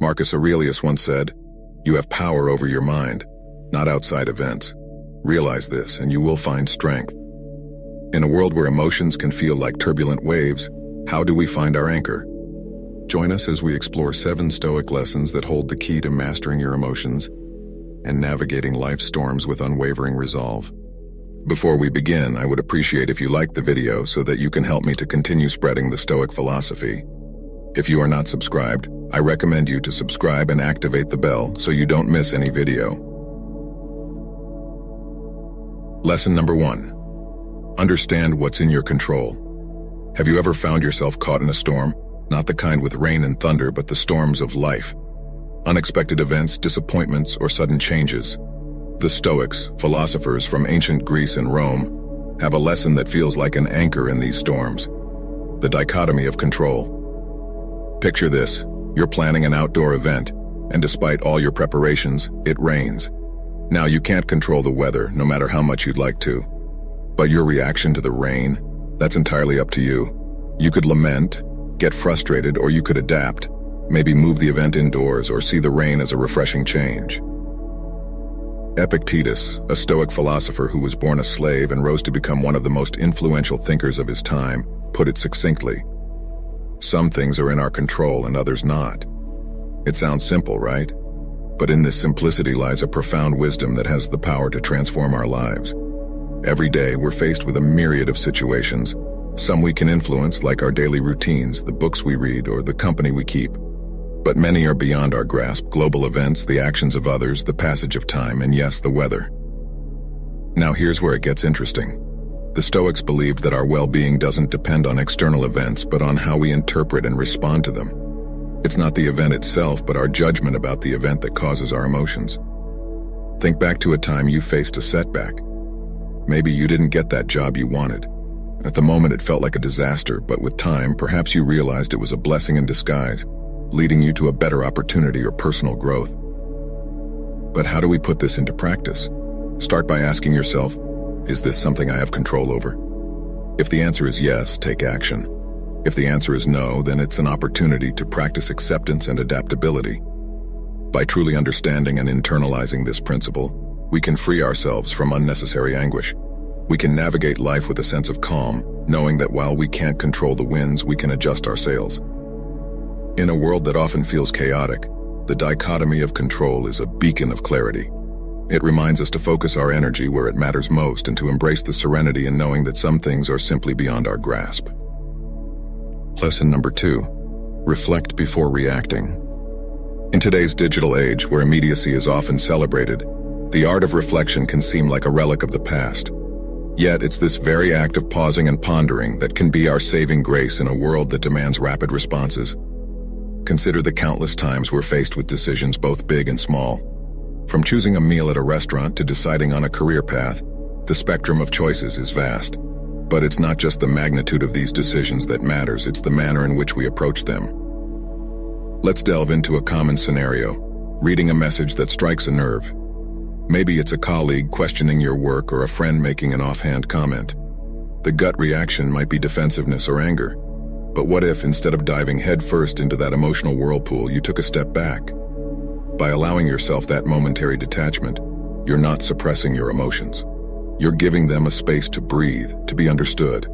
Marcus Aurelius once said, "You have power over your mind, not outside events. Realize this and you will find strength." In a world where emotions can feel like turbulent waves, how do we find our anchor? Join us as we explore 7 Stoic lessons that hold the key to mastering your emotions and navigating life's storms with unwavering resolve. Before we begin, I would appreciate if you liked the video so that you can help me to continue spreading the Stoic philosophy. If you are not subscribed, I recommend you to subscribe and activate the bell so you don't miss any video. Lesson number 1. Understand what's in your control. Have you ever found yourself caught in a storm? Not the kind with rain and thunder, but the storms of life. Unexpected events, disappointments, or sudden changes. The Stoics, philosophers from ancient Greece and Rome, have a lesson that feels like an anchor in these storms. The dichotomy of control. Picture this, you're planning an outdoor event, and despite all your preparations, it rains. Now you can't control the weather, no matter how much you'd like to. But your reaction to the rain, that's entirely up to you. You could lament, get frustrated, or you could adapt. Maybe move the event indoors or see the rain as a refreshing change. Epictetus, a Stoic philosopher who was born a slave and rose to become one of the most influential thinkers of his time, put it succinctly. Some things are in our control and others not. It sounds simple, right? But in this simplicity lies a profound wisdom that has the power to transform our lives. Every day we're faced with a myriad of situations. Some we can influence, like our daily routines, the books we read, or the company we keep. But many are beyond our grasp: global events, the actions of others, the passage of time, and yes, the weather. Now here's where it gets interesting. The Stoics believed that our well-being doesn't depend on external events, but on how we interpret and respond to them. It's not the event itself, but our judgment about the event that causes our emotions. Think back to a time you faced a setback. Maybe you didn't get that job you wanted. At the moment it felt like a disaster, but with time, perhaps you realized it was a blessing in disguise, leading you to a better opportunity or personal growth. But how do we put this into practice? Start by asking yourself, is this something I have control over? If the answer is yes, take action. If the answer is no, then it's an opportunity to practice acceptance and adaptability. By truly understanding and internalizing this principle, we can free ourselves from unnecessary anguish. We can navigate life with a sense of calm, knowing that while we can't control the winds, we can adjust our sails. In a world that often feels chaotic, the dichotomy of control is a beacon of clarity. It reminds us to focus our energy where it matters most and to embrace the serenity in knowing that some things are simply beyond our grasp. Lesson number 2. Reflect before reacting. In today's digital age, where immediacy is often celebrated, the art of reflection can seem like a relic of the past. Yet it's this very act of pausing and pondering that can be our saving grace in a world that demands rapid responses. Consider the countless times we're faced with decisions both big and small. From choosing a meal at a restaurant to deciding on a career path, the spectrum of choices is vast. But it's not just the magnitude of these decisions that matters, it's the manner in which we approach them. Let's delve into a common scenario, reading a message that strikes a nerve. Maybe it's a colleague questioning your work or a friend making an offhand comment. The gut reaction might be defensiveness or anger. But what if, instead of diving headfirst into that emotional whirlpool, you took a step back? By allowing yourself that momentary detachment, you're not suppressing your emotions. You're giving them a space to breathe, to be understood.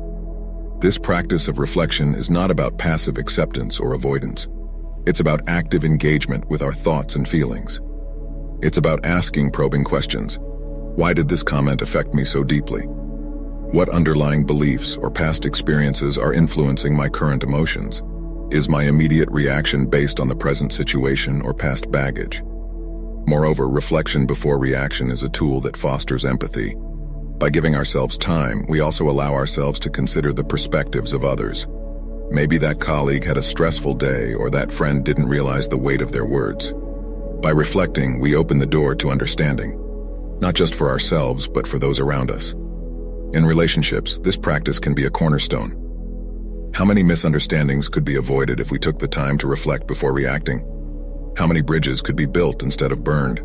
This practice of reflection is not about passive acceptance or avoidance. It's about active engagement with our thoughts and feelings. It's about asking probing questions. Why did this comment affect me so deeply? What underlying beliefs or past experiences are influencing my current emotions? Is my immediate reaction based on the present situation or past baggage? Moreover, reflection before reaction is a tool that fosters empathy. By giving ourselves time, we also allow ourselves to consider the perspectives of others. Maybe that colleague had a stressful day, or that friend didn't realize the weight of their words. By reflecting, we open the door to understanding, not just for ourselves, but for those around us. In relationships, this practice can be a cornerstone. How many misunderstandings could be avoided if we took the time to reflect before reacting? How many bridges could be built instead of burned?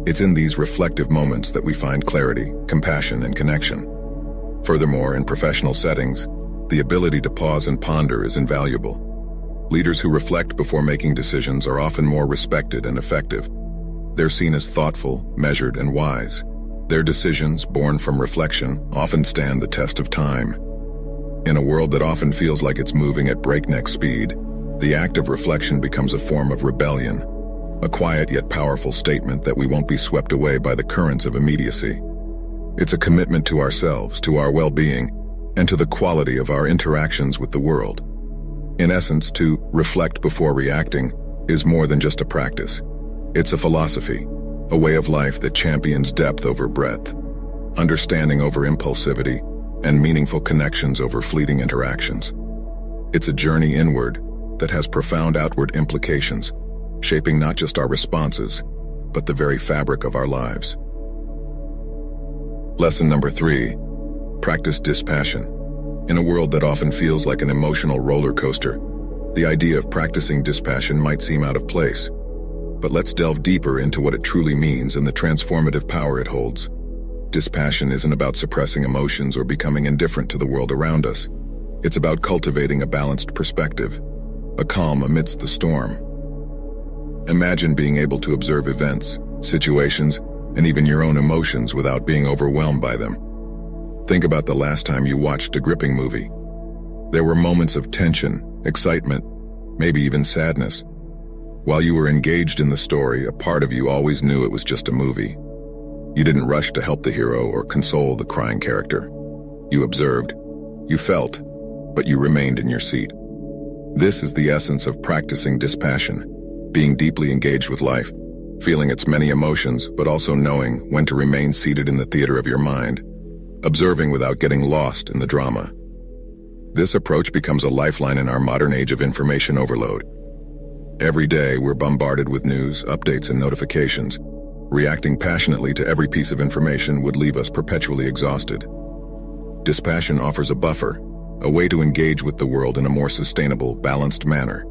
It's in these reflective moments that we find clarity, compassion, and connection. Furthermore, in professional settings, the ability to pause and ponder is invaluable. Leaders who reflect before making decisions are often more respected and effective. They're seen as thoughtful, measured, and wise. Their decisions, born from reflection, often stand the test of time. In a world that often feels like it's moving at breakneck speed, the act of reflection becomes a form of rebellion, a quiet yet powerful statement that we won't be swept away by the currents of immediacy. It's a commitment to ourselves, to our well-being, and to the quality of our interactions with the world. In essence, to reflect before reacting is more than just a practice. It's a philosophy, a way of life that champions depth over breadth, understanding over impulsivity, and meaningful connections over fleeting interactions. It's a journey inward that has profound outward implications, shaping not just our responses, but the very fabric of our lives. Lesson number 3, practice dispassion. In a world that often feels like an emotional roller coaster, the idea of practicing dispassion might seem out of place. But let's delve deeper into what it truly means and the transformative power it holds. Dispassion isn't about suppressing emotions or becoming indifferent to the world around us. It's about cultivating a balanced perspective, a calm amidst the storm. Imagine being able to observe events, situations, and even your own emotions without being overwhelmed by them. Think about the last time you watched a gripping movie. There were moments of tension, excitement, maybe even sadness. While you were engaged in the story, a part of you always knew it was just a movie. You didn't rush to help the hero or console the crying character. You observed, you felt, but you remained in your seat. This is the essence of practicing dispassion, being deeply engaged with life, feeling its many emotions, but also knowing when to remain seated in the theater of your mind, observing without getting lost in the drama. This approach becomes a lifeline in our modern age of information overload. Every day, we're bombarded with news, updates, and notifications. Reacting passionately to every piece of information would leave us perpetually exhausted. Dispassion offers a buffer, a way to engage with the world in a more sustainable, balanced manner.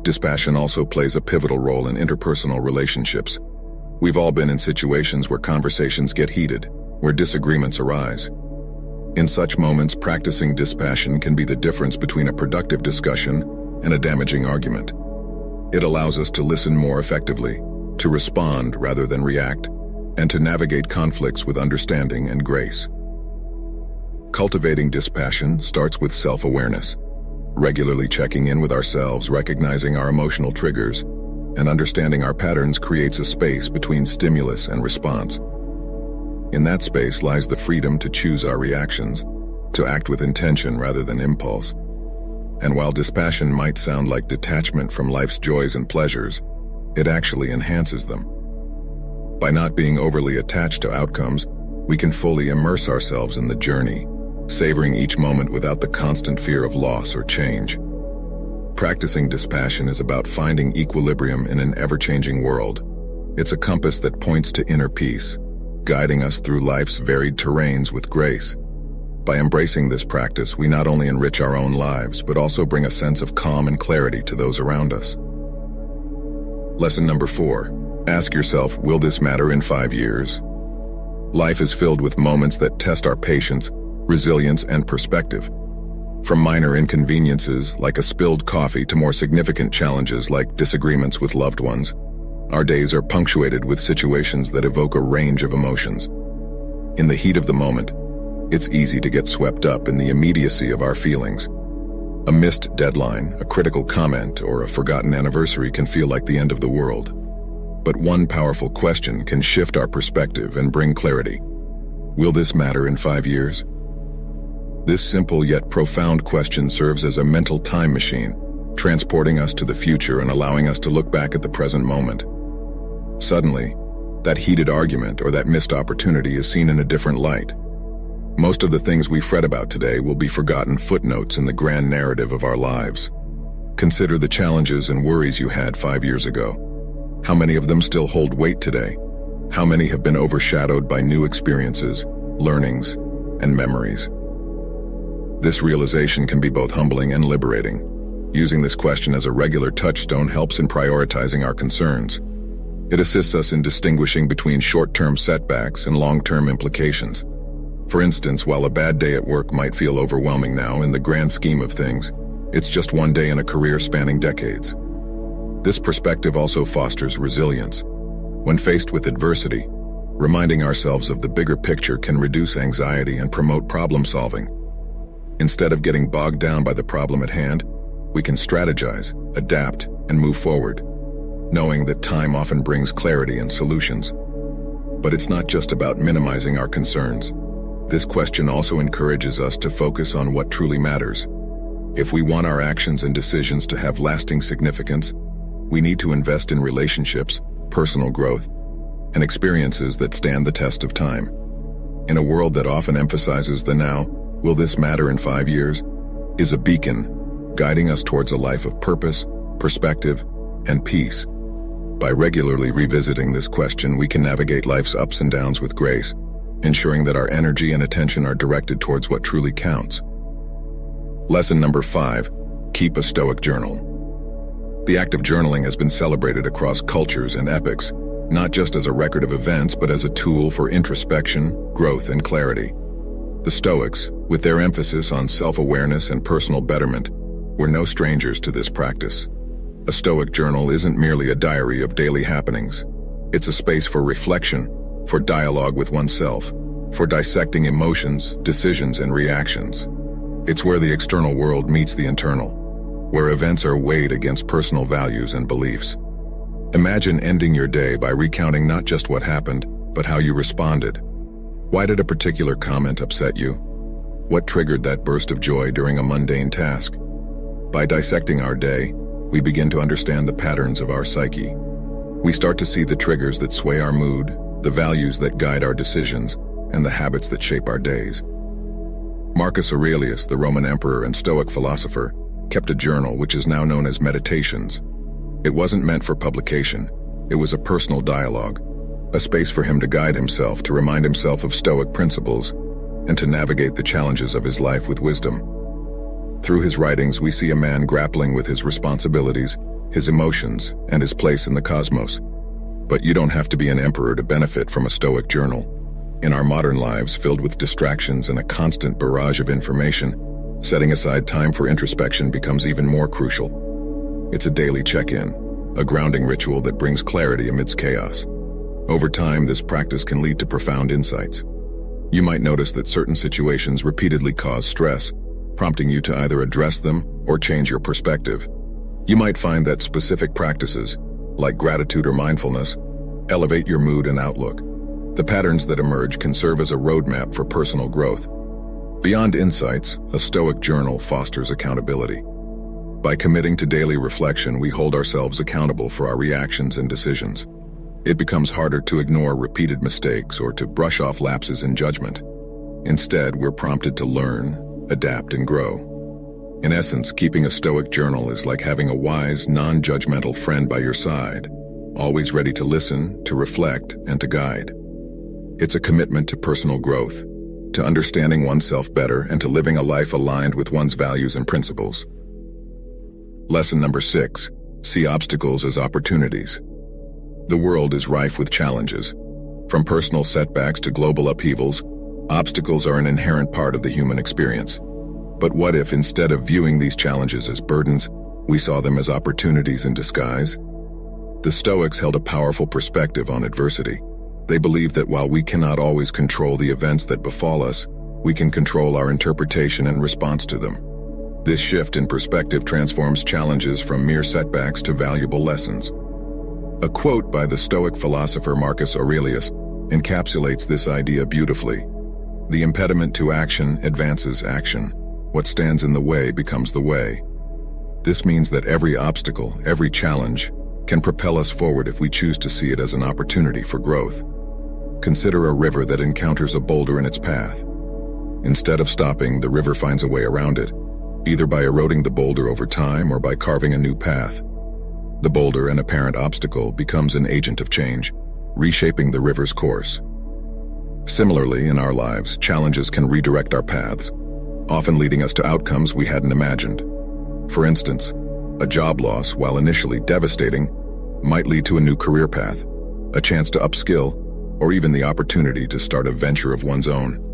Dispassion also plays a pivotal role in interpersonal relationships. We've all been in situations where conversations get heated, where disagreements arise. In such moments, practicing dispassion can be the difference between a productive discussion and a damaging argument. It allows us to listen more effectively, to respond rather than react, and to navigate conflicts with understanding and grace. Cultivating dispassion starts with self-awareness. Regularly checking in with ourselves, recognizing our emotional triggers, and understanding our patterns creates a space between stimulus and response. In that space lies the freedom to choose our reactions, to act with intention rather than impulse. And while dispassion might sound like detachment from life's joys and pleasures, it actually enhances them. By not being overly attached to outcomes, we can fully immerse ourselves in the journey, savoring each moment without the constant fear of loss or change. Practicing dispassion is about finding equilibrium in an ever-changing world. It's a compass that points to inner peace, guiding us through life's varied terrains with grace. By embracing this practice, we not only enrich our own lives, but also bring a sense of calm and clarity to those around us. Lesson number 4. Ask yourself, will this matter in 5 years? Life is filled with moments that test our patience, resilience, and perspective. From minor inconveniences, like a spilled coffee, to more significant challenges like disagreements with loved ones, our days are punctuated with situations that evoke a range of emotions. In the heat of the moment, it's easy to get swept up in the immediacy of our feelings. A missed deadline, a critical comment, or a forgotten anniversary can feel like the end of the world. But one powerful question can shift our perspective and bring clarity. Will this matter in 5 years? This simple yet profound question serves as a mental time machine, transporting us to the future and allowing us to look back at the present moment. Suddenly, that heated argument or that missed opportunity is seen in a different light. Most of the things we fret about today will be forgotten footnotes in the grand narrative of our lives. Consider the challenges and worries you had 5 years ago. How many of them still hold weight today? How many have been overshadowed by new experiences, learnings, and memories? This realization can be both humbling and liberating. Using this question as a regular touchstone helps in prioritizing our concerns. It assists us in distinguishing between short-term setbacks and long-term implications. For instance, while a bad day at work might feel overwhelming now, in the grand scheme of things, It's just one day in a career spanning decades. This perspective also fosters resilience. When faced with adversity, reminding ourselves of the bigger picture can reduce anxiety and promote problem solving. Instead of getting bogged down by the problem at hand, we can strategize, adapt, and move forward, knowing that time often brings clarity and solutions. But it's not just about minimizing our concerns. This question also encourages us to focus on what truly matters. If we want our actions and decisions to have lasting significance, we need to invest in relationships, personal growth, and experiences that stand the test of time. In a world that often emphasizes the now, will this matter in 5 years, is a beacon guiding us towards a life of purpose, perspective, and peace. By regularly revisiting this question, we can navigate life's ups and downs with grace, ensuring that our energy and attention are directed towards what truly counts. Lesson number 5, keep a Stoic journal. The act of journaling has been celebrated across cultures and epochs, not just as a record of events, but as a tool for introspection, growth, and clarity. The Stoics, with their emphasis on self-awareness and personal betterment, were no strangers to this practice. A Stoic journal isn't merely a diary of daily happenings. It's a space for reflection, for dialogue with oneself, for dissecting emotions, decisions, and reactions. It's where the external world meets the internal, where events are weighed against personal values and beliefs. Imagine ending your day by recounting not just what happened, but how you responded. Why did a particular comment upset you? What triggered that burst of joy during a mundane task? By dissecting our day, we begin to understand the patterns of our psyche. We start to see the triggers that sway our mood, the values that guide our decisions, and the habits that shape our days. Marcus Aurelius, the Roman emperor and Stoic philosopher, kept a journal which is now known as Meditations. It wasn't meant for publication. It was a personal dialogue, a space for him to guide himself, to remind himself of Stoic principles, and to navigate the challenges of his life with wisdom. Through his writings, we see a man grappling with his responsibilities, his emotions, and his place in the cosmos. But you don't have to be an emperor to benefit from a Stoic journal. In our modern lives, filled with distractions and a constant barrage of information, setting aside time for introspection becomes even more crucial. It's a daily check-in, a grounding ritual that brings clarity amidst chaos. Over time, this practice can lead to profound insights. You might notice that certain situations repeatedly cause stress, prompting you to either address them or change your perspective. You might find that specific practices, like gratitude or mindfulness, elevate your mood and outlook. The patterns that emerge can serve as a roadmap for personal growth. Beyond insights, a Stoic journal fosters accountability. By committing to daily reflection, we hold ourselves accountable for our reactions and decisions. It becomes harder to ignore repeated mistakes or to brush off lapses in judgment. Instead, we're prompted to learn, adapt, and grow. In essence, keeping a Stoic journal is like having a wise, non-judgmental friend by your side, always ready to listen, to reflect, and to guide. It's a commitment to personal growth, to understanding oneself better, and to living a life aligned with one's values and principles. Lesson number 6, see obstacles as opportunities. The world is rife with challenges. From personal setbacks to global upheavals, obstacles are an inherent part of the human experience. But what if, instead of viewing these challenges as burdens, we saw them as opportunities in disguise? The Stoics held a powerful perspective on adversity. They believed that while we cannot always control the events that befall us, we can control our interpretation and response to them. This shift in perspective transforms challenges from mere setbacks to valuable lessons. A quote by the Stoic philosopher Marcus Aurelius encapsulates this idea beautifully. The impediment to action advances action. What stands in the way becomes the way. This means that every obstacle, every challenge, can propel us forward if we choose to see it as an opportunity for growth. Consider a river that encounters a boulder in its path. Instead of stopping, the river finds a way around it, either by eroding the boulder over time or by carving a new path. The boulder, an apparent obstacle, becomes an agent of change, reshaping the river's course. Similarly, in our lives, challenges can redirect our paths, often leading us to outcomes we hadn't imagined. For instance, a job loss, while initially devastating, might lead to a new career path, a chance to upskill, or even the opportunity to start a venture of one's own.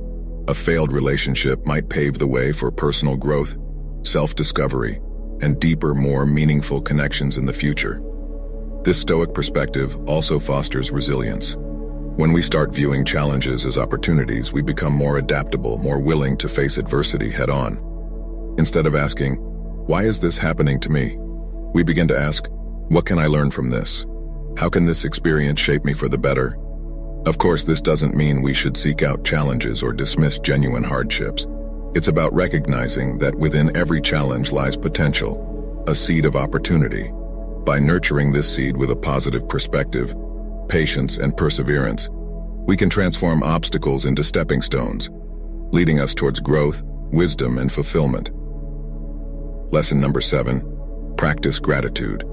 A failed relationship might pave the way for personal growth, self-discovery, and deeper, more meaningful connections in the future. This Stoic perspective also fosters resilience. When we start viewing challenges as opportunities, we become more adaptable, more willing to face adversity head-on. Instead of asking, "Why is this happening to me?" we begin to ask, "What can I learn from this? How can this experience shape me for the better?" Of course, this doesn't mean we should seek out challenges or dismiss genuine hardships. It's about recognizing that within every challenge lies potential, a seed of opportunity. By nurturing this seed with a positive perspective, patience, and perseverance, we can transform obstacles into stepping stones, leading us towards growth, wisdom, and fulfillment. Lesson number 7, practice gratitude.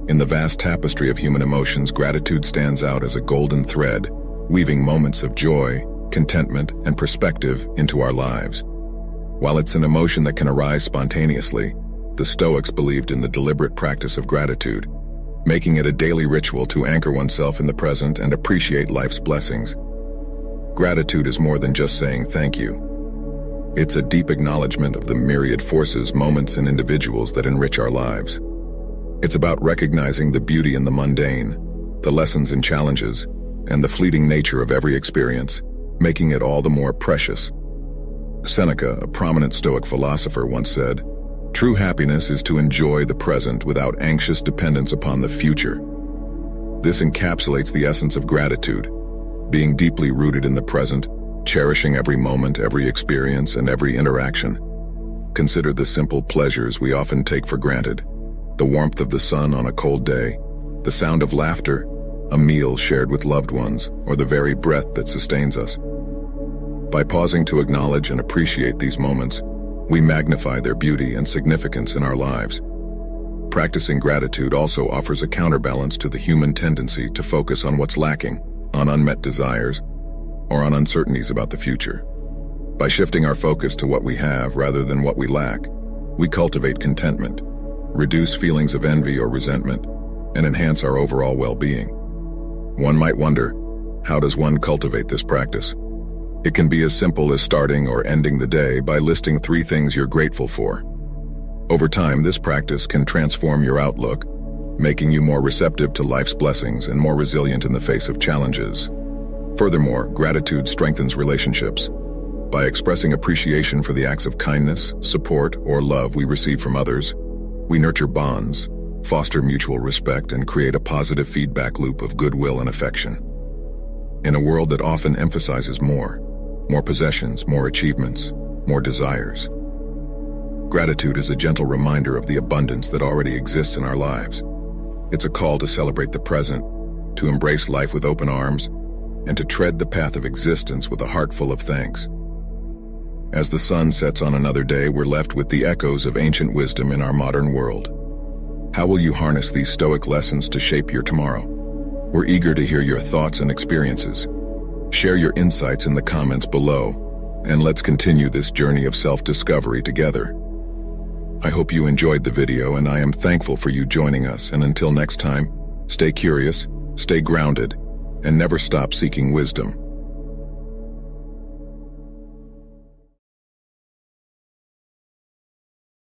In the vast tapestry of human emotions, gratitude stands out as a golden thread, weaving moments of joy, contentment, and perspective into our lives. While it's an emotion that can arise spontaneously, the Stoics believed in the deliberate practice of gratitude, making it a daily ritual to anchor oneself in the present and appreciate life's blessings. Gratitude is more than just saying thank you. It's a deep acknowledgement of the myriad forces, moments, and individuals that enrich our lives. It's about recognizing the beauty in the mundane, the lessons and challenges, and the fleeting nature of every experience, making it all the more precious. Seneca, a prominent Stoic philosopher, once said, "True happiness is to enjoy the present without anxious dependence upon the future." This encapsulates the essence of gratitude, being deeply rooted in the present, cherishing every moment, every experience, and every interaction. Consider the simple pleasures we often take for granted: the warmth of the sun on a cold day, the sound of laughter, a meal shared with loved ones, or the very breath that sustains us. By pausing to acknowledge and appreciate these moments, we magnify their beauty and significance in our lives. Practicing gratitude also offers a counterbalance to the human tendency to focus on what's lacking, on unmet desires, or on uncertainties about the future. By shifting our focus to what we have rather than what we lack, we cultivate contentment, reduce feelings of envy or resentment, and enhance our overall well-being. One might wonder, how does one cultivate this practice? It can be as simple as starting or ending the day by listing 3 things you're grateful for. Over time, this practice can transform your outlook, making you more receptive to life's blessings and more resilient in the face of challenges. Furthermore, gratitude strengthens relationships. By expressing appreciation for the acts of kindness, support, or love we receive from others, we nurture bonds, foster mutual respect, and create a positive feedback loop of goodwill and affection. In a world that often emphasizes more possessions, more achievements, more desires, gratitude is a gentle reminder of the abundance that already exists in our lives. It's a call to celebrate the present, to embrace life with open arms, and to tread the path of existence with a heart full of thanks. As the sun sets on another day, we're left with the echoes of ancient wisdom in our modern world. How will you harness these Stoic lessons to shape your tomorrow? We're eager to hear your thoughts and experiences. Share your insights in the comments below, and let's continue this journey of self-discovery together. I hope you enjoyed the video, and I am thankful for you joining us. And until next time, stay curious, stay grounded, and never stop seeking wisdom.